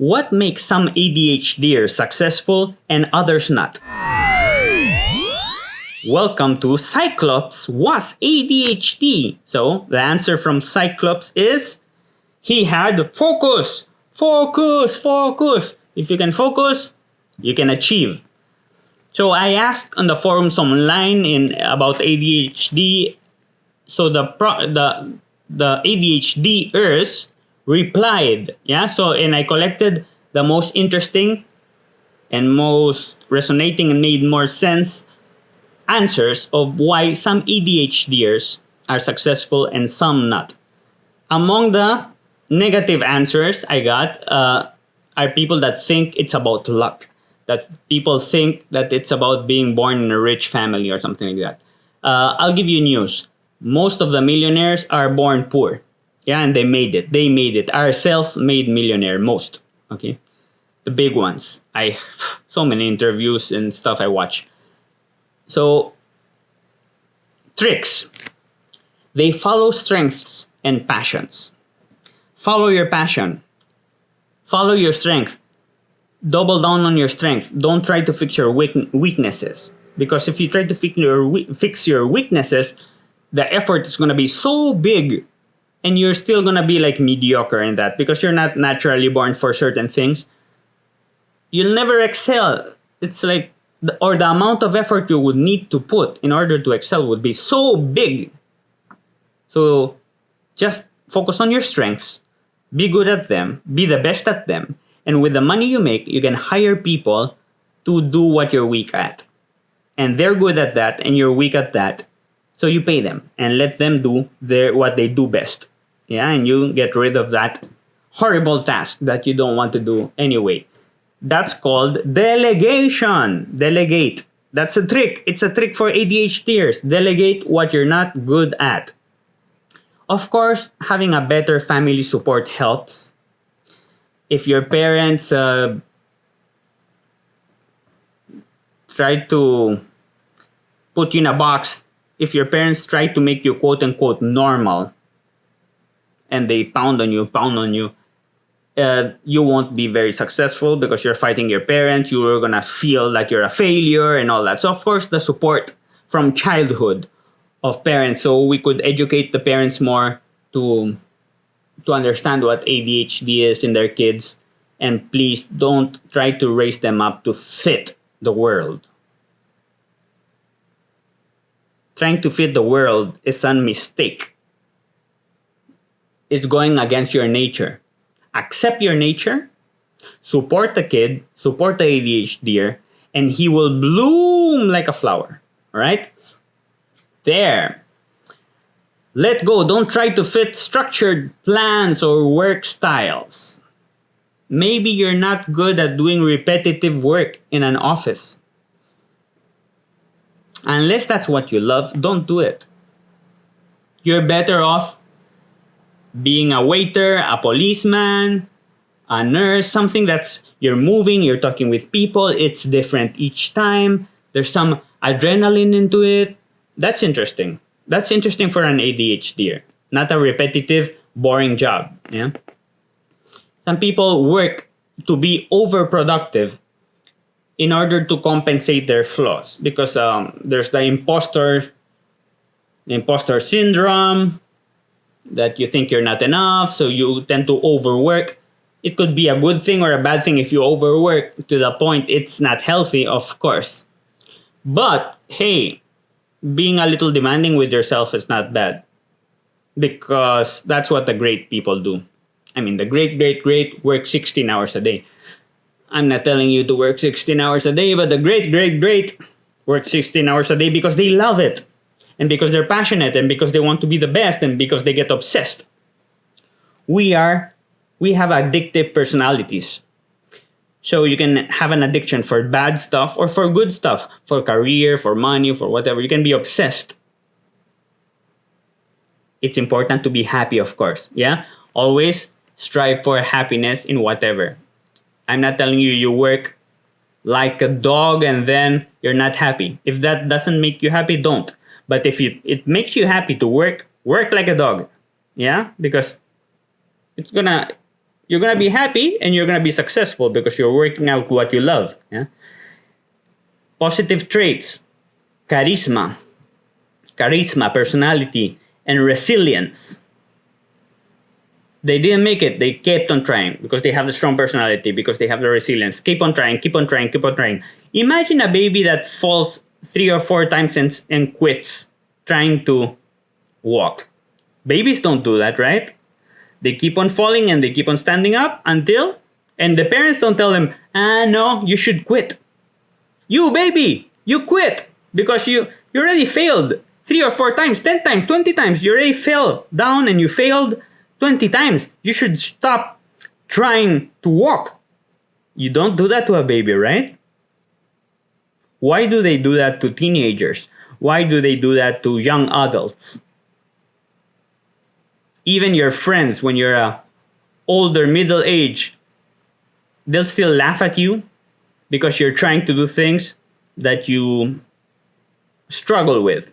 What makes some ADHDers successful and others not? Welcome to Cyclops was ADHD. So the answer from Cyclops is he had focus. Focus, focus. If you can focus, you can achieve. So I asked on the forums online about ADHD. So the ADHDers replied. Yeah. So and I collected the most interesting and most resonating and made more sense answers of why some ADHDers are successful and some not. Among the negative answers I got are people that think it's about luck, that people think that it's about being born in a rich family or something like that. I'll give you news. Most of the millionaires are born poor. Yeah, and they made it. They made it. Are self-made millionaire, most. Okay, the big ones. So many interviews and stuff I watch. So, tricks. They follow strengths and passions. Follow your passion. Follow your strength. Double down on your strength. Don't try to fix your weaknesses. Because if you try to fix your weaknesses, the effort is going to be so big and you're still going to be like mediocre in that because you're not naturally born for certain things. You'll never excel. It's like the amount of effort you would need to put in order to excel would be so big. So just focus on your strengths, be good at them, be the best at them, and with the money you make, you can hire people to do what you're weak at. And they're good at that, and you're weak at that. So you pay them and let them do what they do best. Yeah, and you get rid of that horrible task that you don't want to do anyway. That's called delegation. Delegate. That's a trick. It's a trick for ADHDers. Delegate what you're not good at. Of course, having a better family support helps. If your parents try to put you in a box, if your parents try to make you quote unquote normal, and they pound on you, you won't be very successful because you're fighting your parents. You're going to feel like you're a failure and all that. So, of course, the support from childhood of parents. So we could educate the parents more to understand what ADHD is in their kids. And please don't try to raise them up to fit the world. Trying to fit the world is a mistake. It's going against your nature. Accept your nature, support the kid, support the ADHDer, and he will bloom like a flower. All right? There. Let go. Don't try to fit structured plans or work styles. Maybe you're not good at doing repetitive work in an office. Unless that's what you love, don't do it. You're better off being a waiter, a policeman, a nurse, something that's you're moving, you're talking with people, it's different each time. There's some adrenaline into it. That's interesting. That's interesting for an ADHDer, not a repetitive, boring job. Yeah. Some people work to be overproductive in order to compensate their flaws because there's the imposter syndrome, that you think you're not enough, so you tend to overwork. It could be a good thing or a bad thing if you overwork to the point it's not healthy, of course. But, hey, being a little demanding with yourself is not bad because that's what the great people do. I mean, the great work 16 hours a day. I'm not telling you to work 16 hours a day, but the great work 16 hours a day because they love it. And because they're passionate and because they want to be the best and because they get obsessed. We have addictive personalities. So you can have an addiction for bad stuff or for good stuff, for career, for money, for whatever. You can be obsessed. It's important to be happy, of course. Yeah? Always strive for happiness in whatever. I'm not telling you you work like a dog and then you're not happy. If that doesn't make you happy, don't. But if it makes you happy to work like a dog. Yeah? Because You're gonna be happy and you're gonna be successful because you're working out what you love. Yeah. Positive traits: charisma, personality, and resilience. They didn't make it. They kept on trying because they have the strong personality, because they have the resilience. Keep on trying, keep on trying, keep on trying. Imagine a baby that falls 3 or 4 times and quits trying to walk. Babies don't do that, right? They keep on falling and they keep on standing up until, and the parents don't tell them, no, you should quit. You baby, you quit because you already failed 3 or 4 times, 10 times, 20 times. You already fell down and you failed 20 times. You should stop trying to walk. You don't do that to a baby, right? Why do they do that to teenagers? Why do they do that to young adults? Even your friends, when you're older, middle age, they'll still laugh at you because you're trying to do things that you struggle with,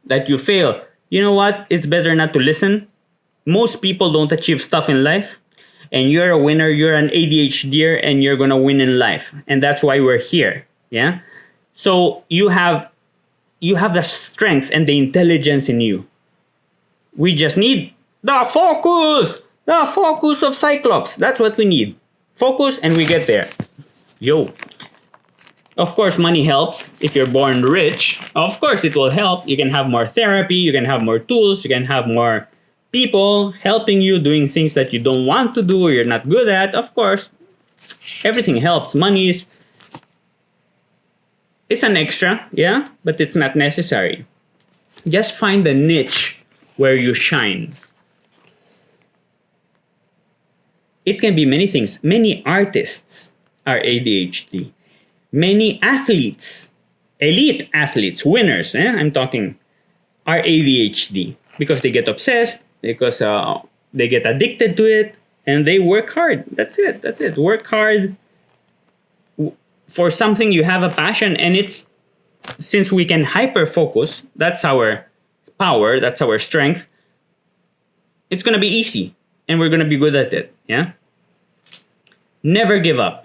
that you fail. You know what? It's better not to listen. Most people don't achieve stuff in life, and you're a winner. You're an ADHDer, and you're gonna win in life, and that's why we're here. Yeah. So you have the strength and the intelligence in you. We just need the focus of Cyclops. That's what we need. Focus, and we get there. Yo. Of course, money helps. If you're born rich, of course it will help. You can have more therapy, you can have more tools, you can have more people helping you doing things that you don't want to do or you're not good at. Of course, everything helps. Money is an extra, yeah, but it's not necessary. Just find the niche where you shine. It can be many things. Many artists are ADHD. Many athletes, elite athletes, winners, I'm talking, are ADHD because they get obsessed, because they get addicted to it, and they work hard. That's it. Work hard for something you have a passion, and it's, since we can hyper focus, that's our power, that's our strength. It's gonna be easy, and we're gonna be good at it. Yeah. Never give up.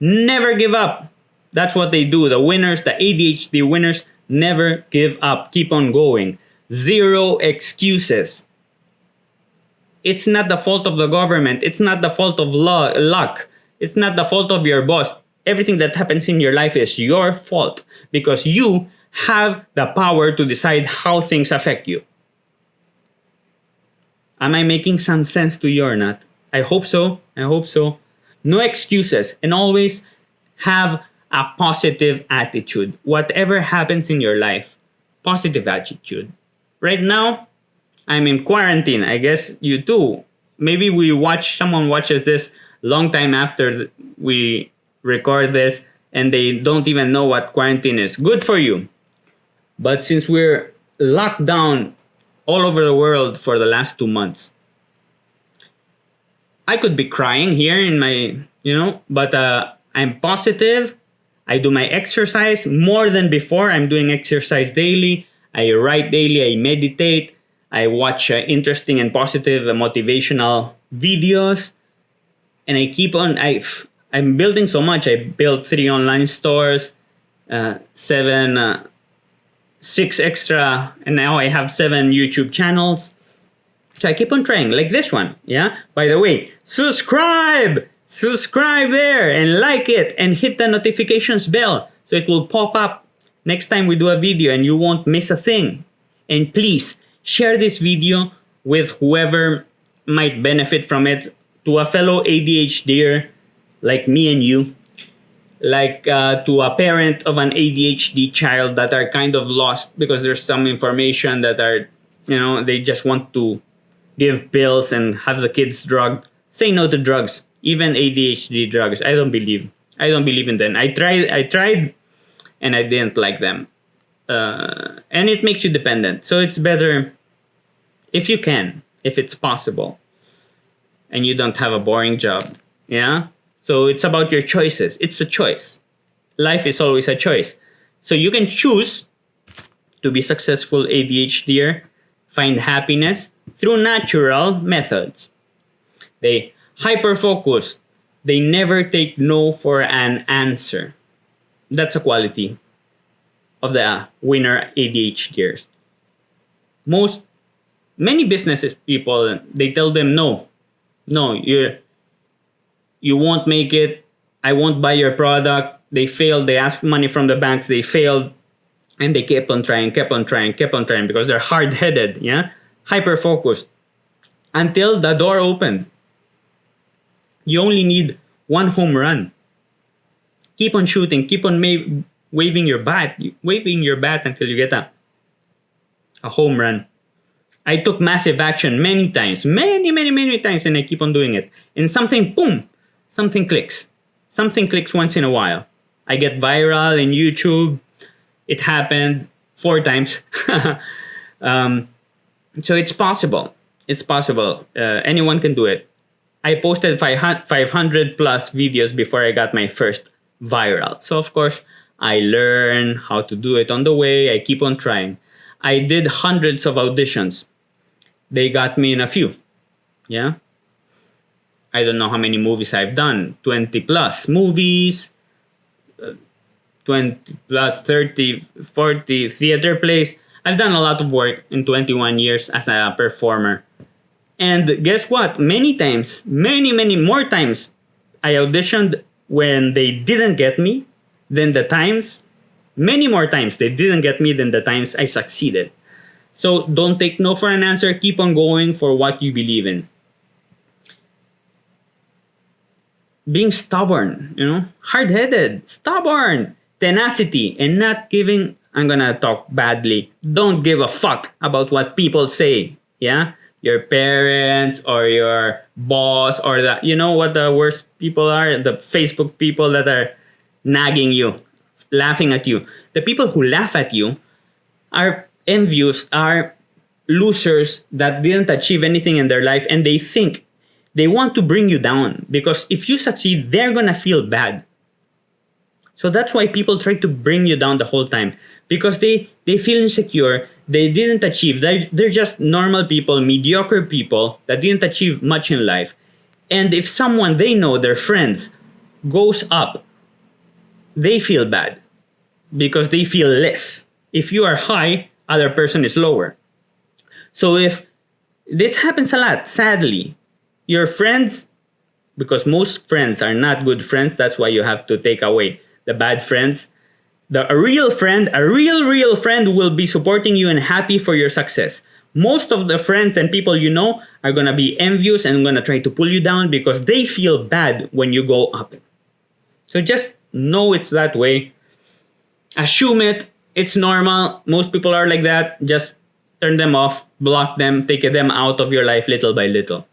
Never give up. That's what they do. The winners, the ADHD winners, never give up. Keep on going. Zero excuses. It's not the fault of the government. It's not the fault of luck. It's not the fault of your boss. Everything that happens in your life is your fault because you have the power to decide how things affect you. Am I making some sense to you or not? I hope so. No excuses, and always have a positive attitude. Whatever happens in your life, positive attitude. Right now, I'm in quarantine. I guess you too. Maybe someone watches this long time after we record this and they don't even know what quarantine is. Good for you. But since we're locked down all over the world for the last 2 months, I could be crying here in my, but I'm positive. I do my exercise more than before. I'm doing exercise daily. I write daily. I meditate. I watch interesting and positive motivational videos. And I keep on, I'm building so much. I built 3 online stores, 6 extra, and now I have 7 YouTube channels. So I keep on trying, like this one, yeah? By the way, subscribe there and like it and hit the notifications bell so it will pop up next time we do a video and you won't miss a thing. And please share this video with whoever might benefit from it, to a fellow ADHDer like me and you, like to a parent of an ADHD child that are kind of lost because there's some information that are, they just want to give pills and have the kids drugged. Say no to drugs, even ADHD drugs. I don't believe in them. I tried, and I didn't like them. And it makes you dependent. So it's better if you can, if it's possible, and you don't have a boring job. Yeah. So it's about your choices. It's a choice. Life is always a choice. So you can choose to be successful ADHDer, find happiness through natural methods. They hyper focused. They never take no for an answer. That's a quality of the winner ADHDers. Many businesses people, they tell them no, no, you won't make it. I won't buy your product. They failed. They asked money from the banks. They failed, and they kept on trying, kept on trying, kept on trying because they're hard headed, yeah, hyper focused until the door opened. You only need one home run. Keep on shooting. Keep on waving your bat, until you get a home run. I took massive action many times, many times, and I keep on doing it. And something, boom, something clicks. Something clicks once in a while. I get viral in YouTube. It happened 4 times. So it's possible. It's possible. Anyone can do it. I posted 500 plus videos before I got my first viral. So of course, I learn how to do it on the way. I keep on trying. I did hundreds of auditions. They got me in a few. Yeah. I don't know how many movies I've done. 20 plus movies, 20 plus 30, 40 theater plays. I've done a lot of work in 21 years as a performer. And guess what? Many times, many more times, I auditioned when they didn't get me than the times, many more times they didn't get me than the times I succeeded. So don't take no for an answer. Keep on going for what you believe in. Being stubborn, hard-headed, stubborn, tenacity, and not giving, I'm gonna talk badly, don't give a fuck about what people say, yeah? Your parents or your boss or what the worst people are? The Facebook people that are nagging you, laughing at you. The people who laugh at you are envious, are losers that didn't achieve anything in their life, and they want to bring you down because if you succeed, they're gonna feel bad. So that's why people try to bring you down the whole time because they feel insecure. They didn't achieve. They're just normal people, mediocre people that didn't achieve much in life. And if someone they know, their friends, goes up, they feel bad because they feel less. If you are high, other person is lower. So if this happens a lot, sadly, your friends, because most friends are not good friends, that's why you have to take away the bad friends. A real friend will be supporting you and happy for your success. Most of the friends and people you know are going to be envious and going to try to pull you down because they feel bad when you go up. So just know it's that way. Assume it. It's normal. Most people are like that. Just turn them off, block them, take them out of your life little by little.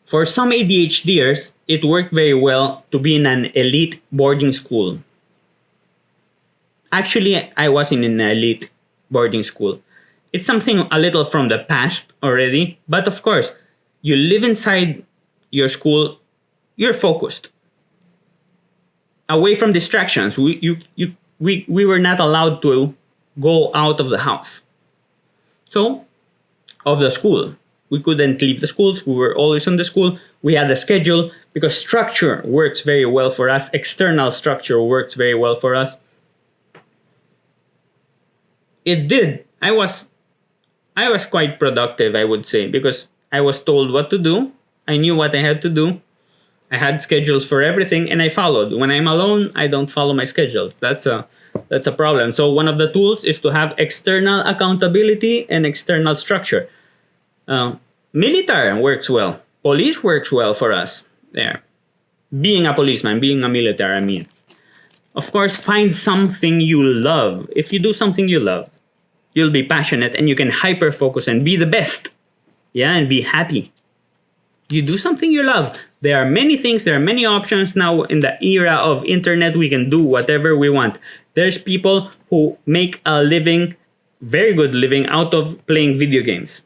For some ADHDers, it worked very well to be in an elite boarding school. Actually, I was in an elite boarding school. It's something a little from the past already, but of course, you live inside your school, you're focused. Away from distractions, we were not allowed to go out of the house. So, of the school. We couldn't leave the schools. We were always in the school. We had a schedule because structure works very well for us. External structure works very well for us. It did. I was quite productive, I would say, because I was told what to do. I knew what I had to do. I had schedules for everything, and I followed. When I'm alone, I don't follow my schedules. That's a problem. So one of the tools is to have external accountability and external structure. Military works well. Police works well for us. There. Being a policeman, being a military, I mean. Of course, find something you love. If you do something you love, you'll be passionate and you can hyper-focus and be the best. Yeah, and be happy. You do something you love. There are many things, there are many options now in the era of internet. We can do whatever we want. There's people who make a living, very good living, out of playing video games.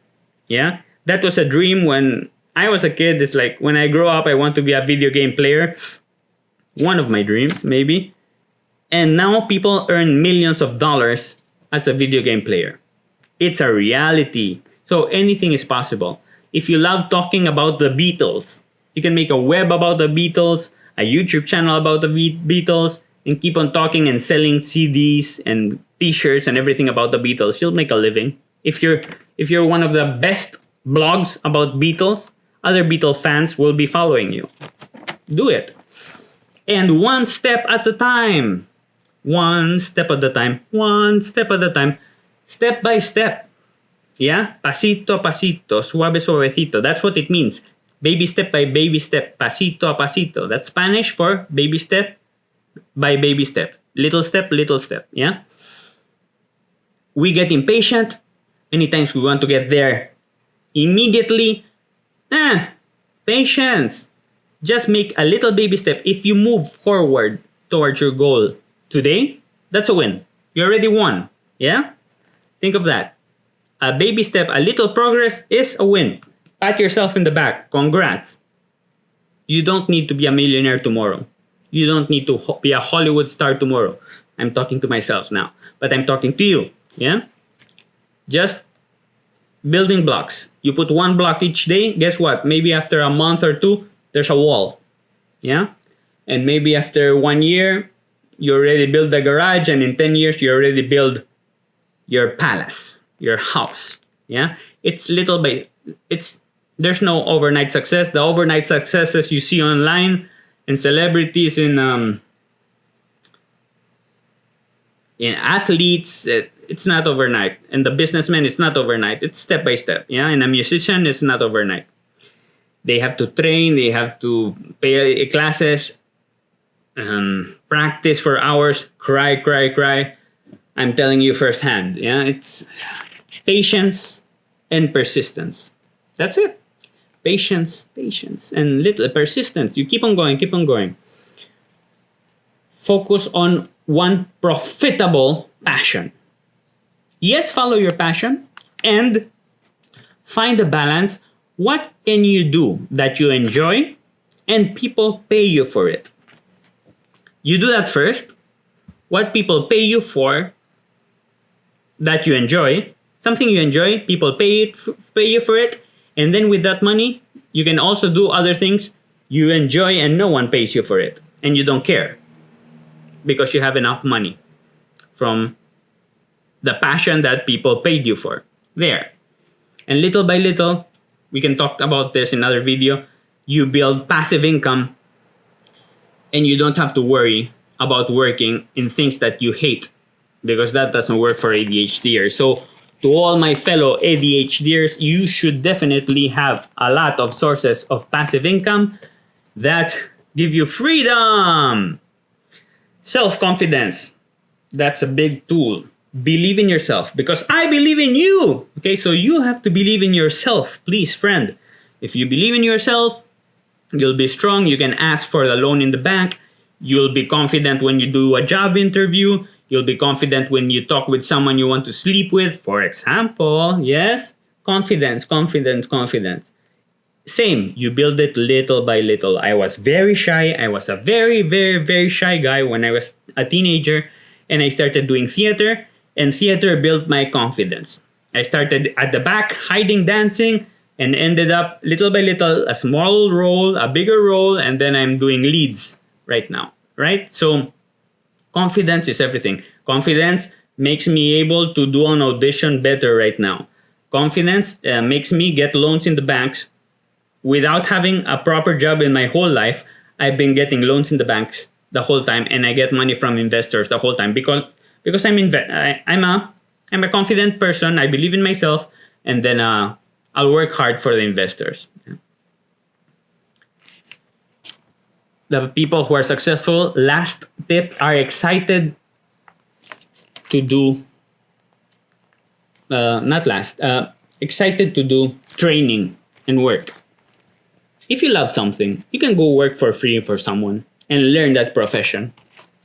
Yeah, that was a dream when I was a kid. It's like when I grow up, I want to be a video game player. One of my dreams, maybe. And now people earn millions of dollars as a video game player. It's a reality. So anything is possible. If you love talking about the Beatles, you can make a web about the Beatles, a YouTube channel about the Beatles, and keep on talking and selling CDs and T-shirts and everything about the Beatles. You'll make a living. If you're one of the best blogs about Beatles, other Beatle fans will be following you. Do it. And one step at a time. One step at a time. One step at a time. Step by step. Yeah? Pasito a pasito. Suave suavecito. That's what it means. Baby step by baby step. Pasito a pasito. That's Spanish for baby step by baby step. Little step, little step. Yeah? We get impatient. Many times we want to get there immediately. Patience. Just make a little baby step. If you move forward towards your goal today, that's a win. You already won. Yeah? Think of that. A baby step, a little progress is a win. Pat yourself in the back. Congrats. You don't need to be a millionaire tomorrow. You don't need to be a Hollywood star tomorrow. I'm talking to myself now, but I'm talking to you. Yeah? Just building blocks. You put one block each day, guess what? Maybe after a month or two, there's a wall. Yeah? And maybe after 1 year, you already build the garage, and in 10 years, you already build your palace, your house. Yeah? There's no overnight success. The overnight successes you see online and celebrities in athletes, it's not overnight. And the businessman, it's not overnight. It's step by step. Yeah, and a musician, it's not overnight. They have to train. They have to pay classes, practice for hours, cry. I'm telling you firsthand. Yeah, it's patience and persistence. That's it. Patience, and little persistence. You keep on going. Focus on one profitable passion. Yes, follow your passion and find a balance. What can you do that you enjoy and people pay you for it? You do that first. What people pay you for that you enjoy, something you enjoy, people pay you for it. And then with that money, you can also do other things you enjoy and no one pays you for it. And you don't care because you have enough money from the passion that people paid you for. There. And little by little, we can talk about this in another video, you build passive income and you don't have to worry about working in things that you hate because that doesn't work for ADHDers. So to all my fellow ADHDers, you should definitely have a lot of sources of passive income that give you freedom. Self-confidence. That's a big tool. Believe in yourself because I believe in you. Okay, so you have to believe in yourself, please, friend. If you believe in yourself, you'll be strong. You can ask for a loan in the bank. You'll be confident when you do a job interview. You'll be confident when you talk with someone you want to sleep with, for example. Yes? Confidence. Same, you build it little by little. I was very shy. I was a very, very, very shy guy when I was a teenager. And I started doing theater. And theater built my confidence. I started at the back, hiding, dancing, and ended up little by little, a small role, a bigger role, and then I'm doing leads right now. Right? So confidence is everything. Confidence makes me able to do an audition better right now. Confidence makes me get loans in the banks. Without having a proper job in my whole life, I've been getting loans in the banks the whole time, and I get money from investors the whole time because I'm a confident person. I believe in myself, and then I'll work hard for the investors. The people who are successful, last tip, are excited to do, excited to do training and work. If you love something, you can go work for free for someone and learn that profession.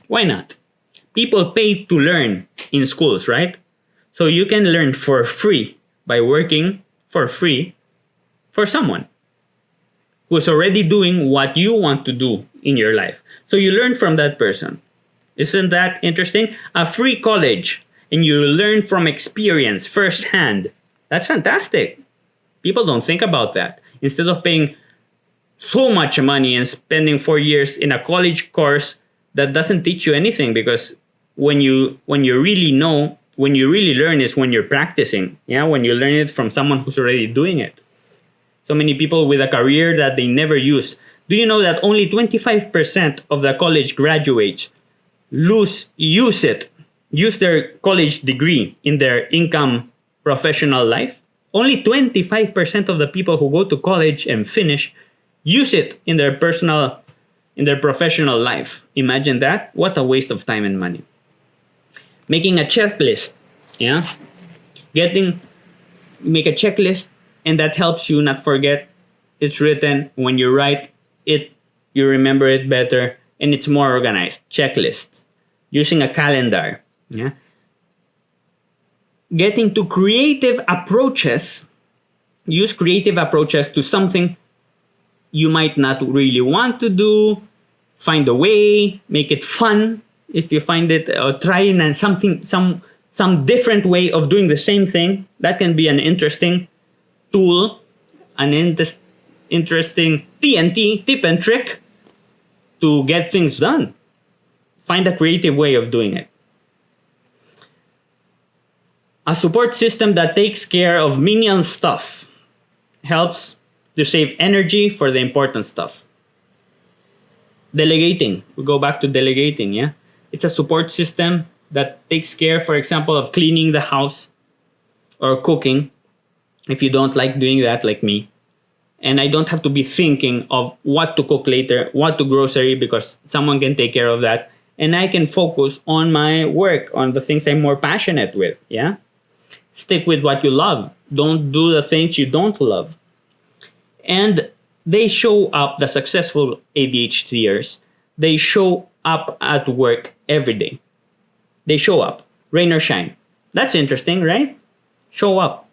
Why not? People pay to learn in schools, right? So you can learn for free by working for free for someone who's already doing what you want to do in your life. So you learn from that person. Isn't that interesting? A free college, and you learn from experience firsthand. That's fantastic. People don't think about that. Instead of paying so much money and spending 4 years in a college course that doesn't teach you anything, because when you really know, when you really learn is when you're practicing. Yeah, when you learn it from someone who's already doing it. So many people with a career that they never use. Do you know that only 25% of the college graduates use their college degree in their income professional life? Only 25% of the people who go to college and finish use it in their professional life. Imagine that. What a waste of time and money. Making a checklist. Yeah. Make a checklist, and that helps you not forget. It's written. When you write it, you remember it better, and it's more organized. Checklists. Using a calendar. Yeah. Getting to creative approaches. Use creative approaches to something you might not really want to do. Find a way, make it fun if you find it, or try in some different way of doing the same thing. That can be an interesting tool, an interesting TNT, tip and trick to get things done. Find a creative way of doing it. A support system that takes care of menial stuff helps to save energy for the important stuff. Delegating. We go back to delegating, yeah? It's a support system that takes care, for example, of cleaning the house or cooking, if you don't like doing that like me. And I don't have to be thinking of what to cook later, what to grocery, because someone can take care of that. And I can focus on my work, on the things I'm more passionate with, yeah? Stick with what you love. Don't do the things you don't love. And they show up, the successful ADHDers, they show up at work every day. They show up, rain or shine. That's interesting, right? Show up,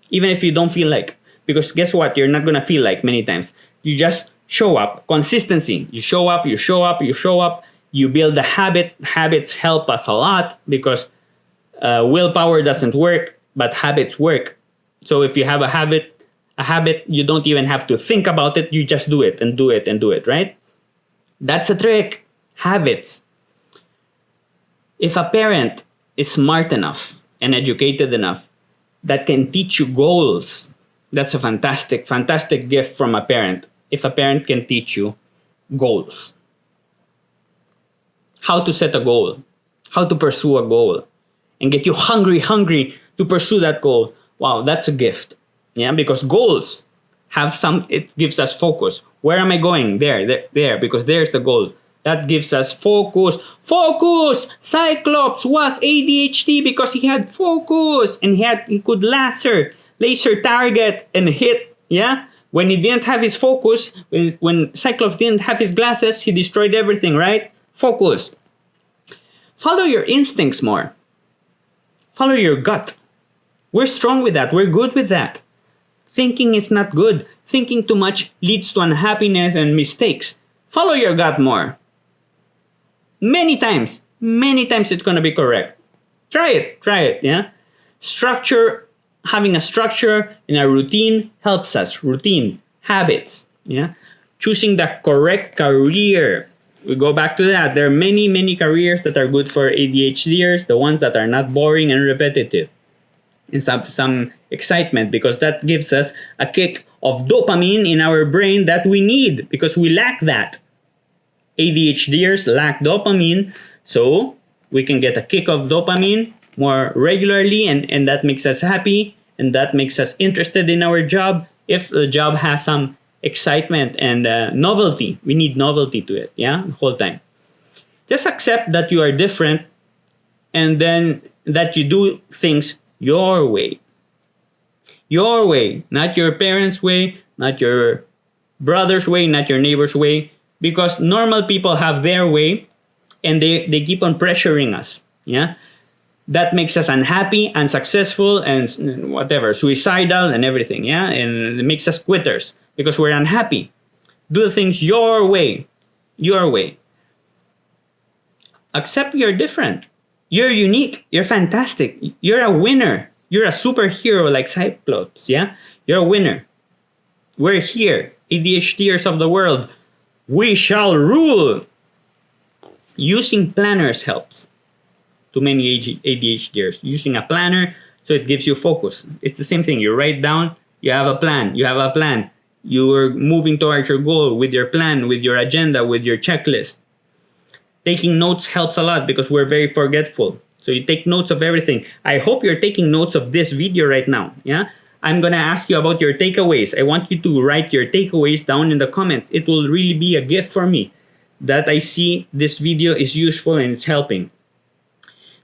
even if you don't feel like. Because guess what? You're not going to feel like many times. You just show up. Consistency. You show up, you show up, you show up. You build a habit. Habits help us a lot because willpower doesn't work, but habits work. So if you have a habit, you don't even have to think about it. You just do it and do it and do it, right? That's a trick. Habits. If a parent is smart enough and educated enough that can teach you goals, that's a fantastic, fantastic gift from a parent. If a parent can teach you goals. How to set a goal. How to pursue a goal. And get you hungry to pursue that goal. Wow, that's a gift. Yeah, because goals it gives us focus. Where am I going? There, because there's the goal. That gives us focus. Focus! Cyclops was ADHD because he had focus and he could laser target and hit. Yeah? When he didn't have his focus, when Cyclops didn't have his glasses, he destroyed everything, right? Focus. Follow your instincts more. Follow your gut. We're strong with that. We're good with that. Thinking is not good. Thinking too much leads to unhappiness and mistakes. Follow your gut more. Many times it's going to be correct. Try it, yeah? Having a structure and a routine helps us. Routine, habits, yeah? Choosing the correct career. We go back to that. There are many careers that are good for ADHDers, the ones that are not boring and repetitive. And some excitement, because that gives us a kick of dopamine in our brain that we need because we lack that. ADHDers lack dopamine, so we can get a kick of dopamine more regularly, and that makes us happy, and that makes us interested in our job. If the job has some excitement and novelty, we need novelty to it, yeah, the whole time. Just accept that you are different, and then that you do things your way. Your way, not your parents' way, not your brother's way, not your neighbor's way. Because normal people have their way and they keep on pressuring us. Yeah? That makes us unhappy, unsuccessful, and whatever, suicidal and everything. Yeah? And it makes us quitters because we're unhappy. Do the things your way. Your way. Accept you're different. You're unique. You're fantastic. You're a winner. You're a superhero like Cyclops, yeah? You're a winner. We're here, ADHDers of the world. We shall rule. Using planners helps to many ADHDers. Using a planner, so it gives you focus. It's the same thing. You write down, you have a plan. You have a plan. You're moving towards your goal with your plan, with your agenda, with your checklist. Taking notes helps a lot because we're very forgetful. So you take notes of everything. I hope you're taking notes of this video right now. Yeah, I'm gonna ask you about your takeaways. I want you to write your takeaways down in the comments. It will really be a gift for me that I see this video is useful and it's helping.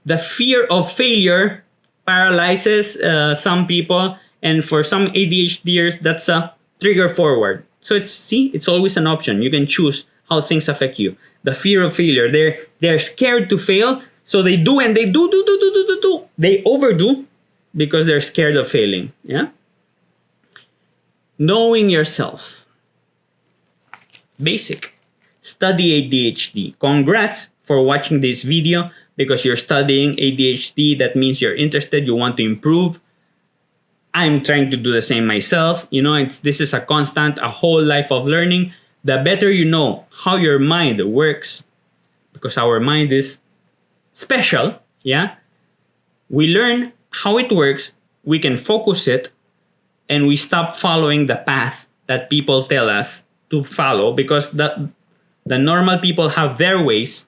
The fear of failure paralyzes some people, and for some ADHDers, that's a trigger forward. So it's always an option. You can choose how things affect you. The fear of failure. They're scared to fail, so they do and they do. They overdo because they're scared of failing. Yeah. Knowing yourself. Basic. Study ADHD. Congrats for watching this video because you're studying ADHD. That means you're interested. You want to improve. I'm trying to do the same myself. You know, this is a constant, a whole life of learning. The better you know how your mind works, because our mind is special, yeah? We learn how it works, we can focus it, and we stop following the path that people tell us to follow, because the normal people have their ways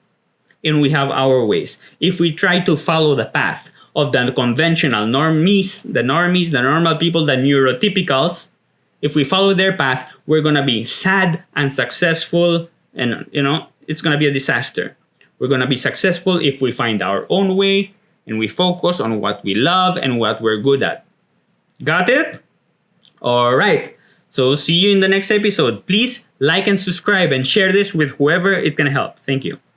and we have our ways. If we try to follow the path of the conventional normies, the normal people, the neurotypicals, if we follow their path, we're going to be sad, unsuccessful, and, you know, it's going to be a disaster. We're going to be successful if we find our own way and we focus on what we love and what we're good at. Got it? All right. So see you in the next episode. Please like and subscribe and share this with whoever it can help. Thank you.